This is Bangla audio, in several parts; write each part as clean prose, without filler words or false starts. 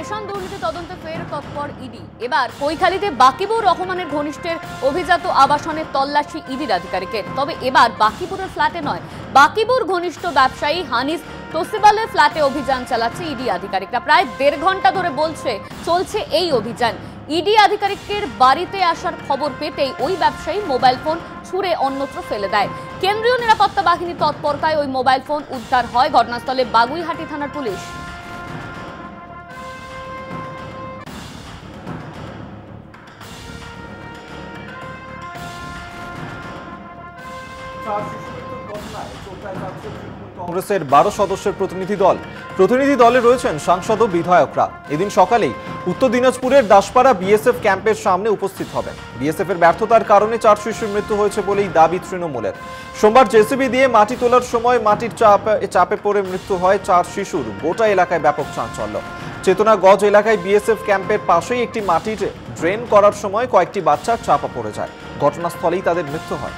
রেশন দুর্নীতি তদন্তে ফের তৎপর ইডি। এবার কৈখালীতে বাকিবুর রহমানের ঘনিষ্ঠের অভিজাত আবাসনের তল্লাশি ইডির আধিকারিকের। তবে এবার বাকিবুরের ফ্ল্যাটে নয়, বাকিবুর ঘনিষ্ঠ ব্যবসায়ী হানিস তোসিবালের ফ্ল্যাটে অভিযান চালাচ্ছে ইডি আধিকারিকরা। প্রায় 1.5 ঘন্টা ধরে চলছে এই অভিযান। ইডি আধিকারিকের বাড়িতে আসার খবর পেতেই ওই ব্যবসায়ী মোবাইল ফোন ছুঁড়ে অন্যত্র ফেলে দেয়। কেন্দ্রীয় নিরাপত্তা বাহিনী তৎপরতায় ওই মোবাইল ফোন উদ্ধার হয়। ঘটনাস্থলে বাগুইহাটি থানার পুলিশ। কংগ্রেসের 12 সদস্যের প্রতিনিধি দলে রয়েছেন সাংসদ ও বিধায়করা। এদিন সকালেই উত্তর দিনাজপুরের দাসপাড়া বিএসএফ ক্যাম্পের সামনে উপস্থিত হবেন। বিএসএফ এর ব্যর্থতার কারণে 4 শিশুর মৃত্যু হয়েছে বলেই দাবি তৃণমূলের। সোমবার জেসিবি দিয়ে মাটি তোলার সময় মাটির চাপে পড়ে মৃত্যু হয় 4 শিশুর। গোটা এলাকায় ব্যাপক চাঞ্চল্য। চেতনাগঞ্জ এলাকায় বিএসএফ ক্যাম্পের পাশেই একটি মাটির ড্রেন করার সময় কয়েকটি বাচ্চা চাপা পড়ে যায়। ঘটনাস্থলেই তাদের মৃত্যু হয়।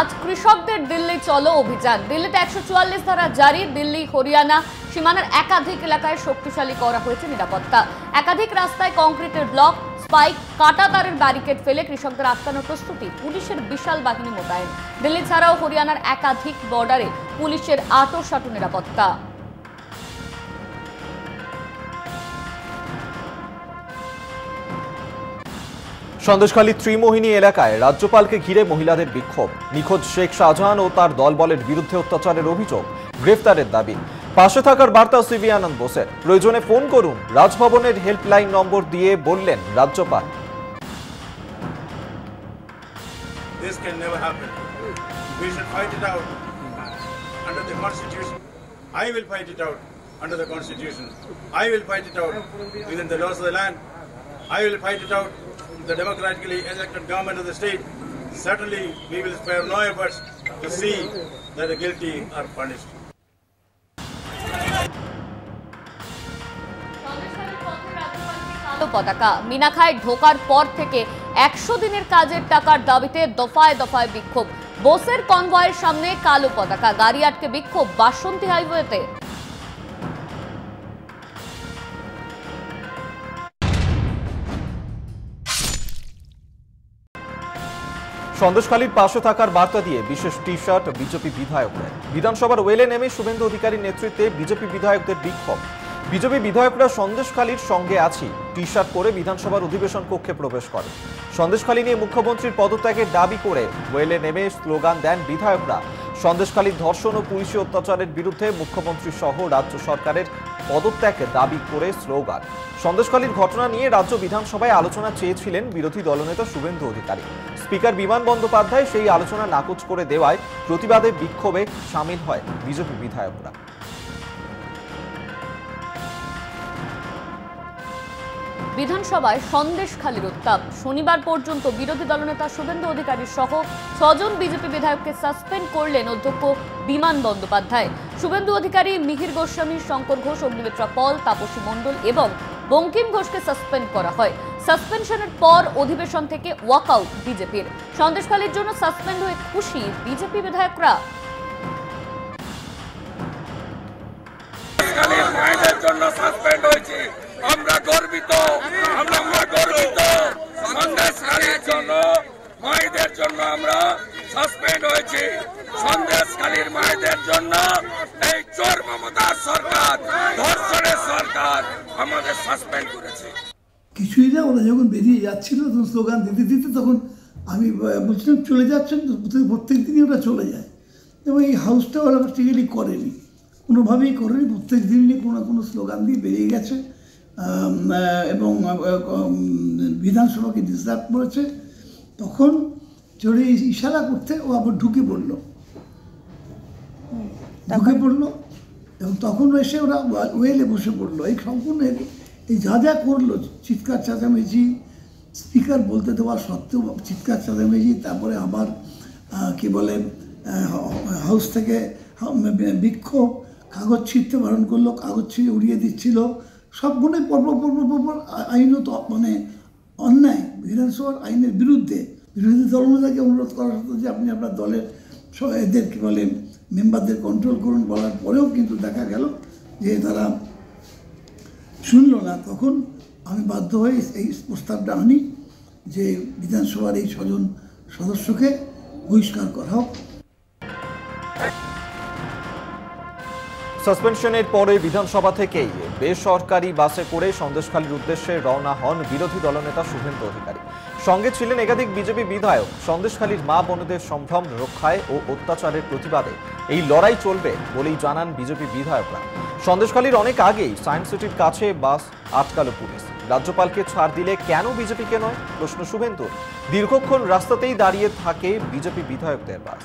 আজ কৃষকদের দিল্লি চলো অভিযান। দিল্লিতে 144 ধারা জারি। দিল্লি হরিয়ানা সীমানার একাধিক এলাকায় শক্তিশালী করা হয়েছে নিরাপত্তা। একাধিক রাস্তায় কংক্রিটের ব্লক, স্পাইক, কাঁটা তারের ব্যারিকেড ফেলে কৃষকদের আটকানোর প্রস্তুতি। পুলিশের বিশাল বাহিনী মোতায়েন। দিল্লি ছাড়াও হরিয়ানার একাধিক বর্ডারে পুলিশের আঁটোসাঁটো নিরাপত্তা। সন্দেশখালী ত্রিমোহিনী এলাকায় রাজ্যপালকে ঘিরে মহিলাদের বিক্ষোভ। নিখোঁজ শেখ শাহজাহান ও তার দলবলের বিরুদ্ধে অত্যাচারের অভিযোগ, গ্রেফতারের দাবি। পাশে থাকার বার্তা সিভি আনন্দ বোসের। প্রয়োজনে ফোন করুন, রাজভবনের হেল্পলাইন নম্বর দিয়ে বললেন রাজ্যপাল। This can never happen. We should fight it out under the Constitution. I will fight it out under the Constitution. I will fight it out within the laws of the land. I will fight it out the democratically elected government of the state. Certainly, we will spare no efforts to see that the guilty are punished. কালো পতাকা মিনাখায় ঢোকার পর থেকে 100 দিনের কাজের টাকার দাবিতে দফায় দফায় বিক্ষোভ। বোসের কনভয়ের সামনে কালো পতাকা, গাড়ি আটকে বিক্ষোভ বাসন্তী হাইওয়েতে। সন্দেশখালীর পাশে থাকার বার্তা দিয়ে বিশেষ টি শার্ট বিজেপি বিধায়কদের। বিধানসভার ওয়েলে নেমে শুভেন্দু অধিকারীর নেতৃত্বে বিজেপি বিধায়কদের বিক্ষোভ। বিজেপি বিধায়করা সন্দেশখালীর সঙ্গে আছি টি শার্ট পরে বিধানসভার অধিবেশন কক্ষে প্রবেশ করে। সন্দেশখালী নিয়ে মুখ্যমন্ত্রীর পদত্যাগের দাবি করে ওয়েলে নেমে স্লোগান দেন বিধায়করা। সন্দেশখালীর ধর্ষণ ও পুলিশি অত্যাচারের বিরুদ্ধে মুখ্যমন্ত্রী সহ রাজ্য সরকারের পদত্যাগের দাবি করে স্লোগান। সন্দেশখালীর ঘটনা নিয়ে রাজ্য বিধানসভায় আলোচনা চেয়েছিলেন বিরোধী দলনেতা শুভেন্দু অধিকারী। স্পিকার বিমান বন্দ্যোপাধ্যায় সেই আলোচনা নাকচ করে দেওয়ায় প্রতিবাদে বিক্ষোভে সামিল হয় বিজেপি বিধায়করা। বিধানসভায় সন্দেশখালীর উত্তাপ। শনিবার পর্যন্ত বিরোধী দলনেতা শুভেন্দু অধিকারী সহ 6 জন বিজেপি বিধায়ককে সাসপেন্ড করলেন অধ্যক্ষ বিমান বন্দ্যোপাধ্যায়। শুভেন্দু অধিকারী, মিহির গোস্বামী, শঙ্কর ঘোষ, অগ্নিমিত্রা পল, তাপসী মণ্ডল এবং বঙ্কিম ঘোষকে সাসপেন্ড করা হয়। সাসপেনশনের পর অধিবেশন থেকে ওয়াকআউট বিজেপির। সন্দেশখালীর জন্য সাসপেন্ড হয়ে খুশি বিজেপি বিধায়করা। আমরা গর্বিত, আমরা গর্বিত। সন্দেশখালীর জন্য, মায়েদের জন্য আমরা সাসপেন্ড হয়েছি। সন্দেশখালীর মায়েদের জন্য এই চোর মমতার সরকার, ধর্ষণের সরকার আমাদের সাসপেন্ড করেছে। কিছুই না, ওরা যখন বেরিয়ে যাচ্ছিল তখন স্লোগান দিতে দিতে তখন আমি বলছিলাম চলে যাচ্ছেন তো, প্রত্যেক দিনই ওরা চলে যায়। এবং এই হাউসটা ওরা প্র্যাকটিক্যালি করেনি, কোনোভাবেই করেনি। প্রত্যেক দিনই কোনো না কোনো স্লোগান দিয়ে বেরিয়ে গেছে এবং বিধানসভাকে ডিস্টার্ব করেছে। তখন চলে ইশারা করতে ও আবার ঢুকে পড়লো এবং তখন এসে ওরা ওয়েলে বসে পড়লো। এই সম্পূর্ণ এই যা যা করলো, চিৎকার চেঁচামেচি, স্পিকার বলতে দেওয়া সত্ত্বেও চিৎকার চেঁচামেচি, তারপরে আবার কি বলে হাউস থেকে বিক্ষোভ, কাগজ ছিঁড়তে বারণ করলো, কাগজ ছিঁড়ে উড়িয়ে দিচ্ছিল। সবগুলোই পরপর আইনত মানে অন্যায়, বিধানসভার আইনের বিরুদ্ধে। বিরোধী দলনেতাকে অনুরোধ করা হতো যে আপনি আপনার দলের এদের কী বলে মেম্বারদের কন্ট্রোল করুন বলার পরেও কিন্তু দেখা গেল যে তারা শুনল না। তখন আমি বাধ্য হয়ে এই প্রস্তাবটা আনি যে বিধানসভার এই 6 জন সদস্যকে বহিষ্কার করা হোক। সাসপেনশনের পরে বিধানসভা থেকেই বেসরকারি বাসে করে সন্দেশখালীর উদ্দেশ্যে রওনা হন বিরোধী দলনেতা শুভেন্দু অধিকারী। সঙ্গে ছিলেন একাধিক বিজেপি বিধায়ক। সন্দেশখালীর মা বোনেদের সম্ভ্রম রক্ষায় ও অত্যাচারের প্রতিবাদে এই লড়াই চলবে বলেই জানান বিজেপি বিধায়করা। সন্দেশখালীর অনেক আগেই সায়েন্স সিটির কাছে বাস আটকালো পুলিশ। রাজ্যপালকে ছাড় দিলে কেন বিজেপিকে নয়, প্রশ্ন শুভেন্দুর। দীর্ঘক্ষণ রাস্তাতেই দাঁড়িয়ে থাকে বিজেপি বিধায়কদের বাস।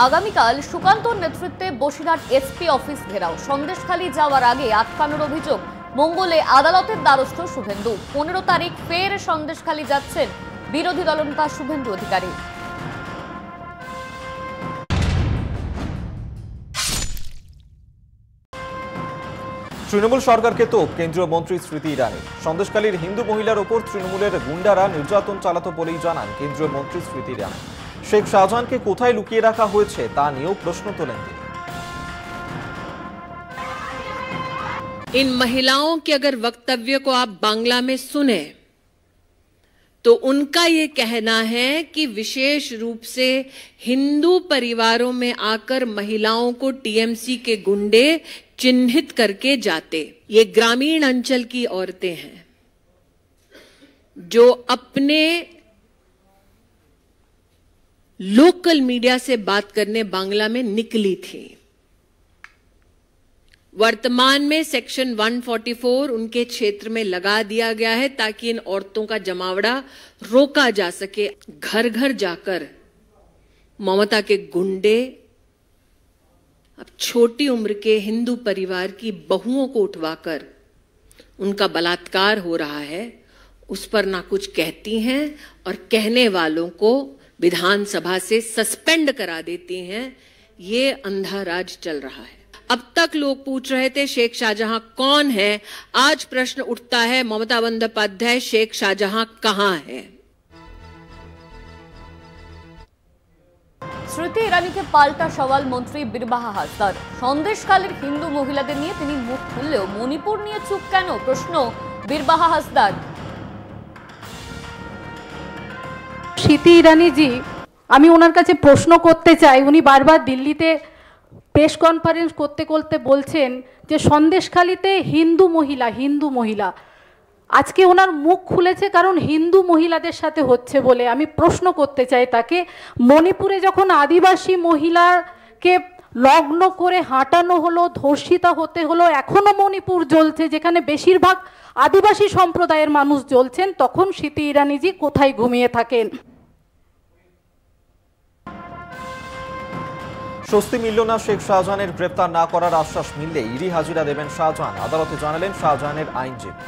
আগামীকাল সুকান্তর নেতৃত্বে বসিরহাট এসপি অফিস ঘেরাও। সন্দেশখালী যাওয়ার আগে আটকানোর অভিযোগ। মঙ্গলে আদালতের দ্বারস্থ শুভেন্দু। 15 তারিখ ফের সন্দেশখালী যাচ্ছেন বিরোধী দলনেতা শুভেন্দু অধিকারী। তৃণমূল সরকারকে তো কেন্দ্রীয় মন্ত্রী স্মৃতি ইরানি। সন্দেশখালীর হিন্দু মহিলার ওপর তৃণমূলের গুন্ডারা নির্যাতন চালাতো বলেই জানান কেন্দ্রীয় মন্ত্রী স্মৃতি ইরানি। শেখ শাহজাহানকে কোথায় লুকিয়ে রাখা হয়েছে তা নিয়েও প্রশ্ন তোলেন তিনি। इन महिलाओं के अगर वक्तव्य को आप बांग्ला में सुने तो उनका ये कहना है कि विशेष रूप से हिंदू परिवारों में आकर महिलाओं को टीएमसी के गुंडे चिन्हित करके जाते। ये ग्रामीण अंचल की औरतें हैं जो अपने लोकल मीडिया से बात करने बांग्ला में निकली थी। वर्तमान में सेक्शन 144 उनके क्षेत्र में लगा दिया गया है ताकि इन औरतों का जमावड़ा रोका जा सके। घर घर जाकर ममता के गुंडे अब छोटी उम्र के हिंदू परिवार की बहुओं को उठवाकर उनका बलात्कार हो रहा है, उस पर ना कुछ कहती हैं और कहने वालों को विधानसभा से सस्पेंड करा देती हैं। ये अंधा राज चल रहा है। अब तक लोग पूछ रहे थे शेख शाहजहां कौन है, आज प्रश्न उठता है ममता बंदोपाध्याय शेख शाहजहां कहां है। স্মৃতি ইরানিকে পাল্টা সওয়াল মন্ত্রী বীরবাহা হাসদার। সন্দেশখালীর হিন্দু মহিলাদের নিয়ে তিনি মুখ খুললেও মণিপুর নিয়ে চুপ কেন, প্রশ্ন বীরবাহা হাসদার। স্মৃতি ইরানি জি, আমি ওনার কাছে প্রশ্ন করতে চাই। উনি বারবার দিল্লিতে প্রেস কনফারেন্স করতে করতে বলছেন যে সন্দেশখালীতে হিন্দু মহিলা। আজকে ওনার মুখ খুলেছে কারণ হিন্দু মহিলাদের সাথে হচ্ছে বলে। আমি প্রশ্ন করতে চাই তাকে, মণিপুরে যখন আদিবাসী মহিলাকে লগ্ন করে হাঁটানো হলো, ধর্ষিতা হতে হলো, এখনও মণিপুর জ্বলছে যেখানে বেশিরভাগ আদিবাসী সম্প্রদায়ের মানুষ জ্বলছেন, তখন স্মৃতি ইরানিজি কোথায় ঘুমিয়ে থাকেন? স্বস্তি মিলল না শেখ শাহজাহানের গ্রেপ্তার না করার আশ্বাস মিললে ইডি হাজিরা দেবেন শাহজাহান, আদালতে জানালেন শাহজাহানের আইনজীবী।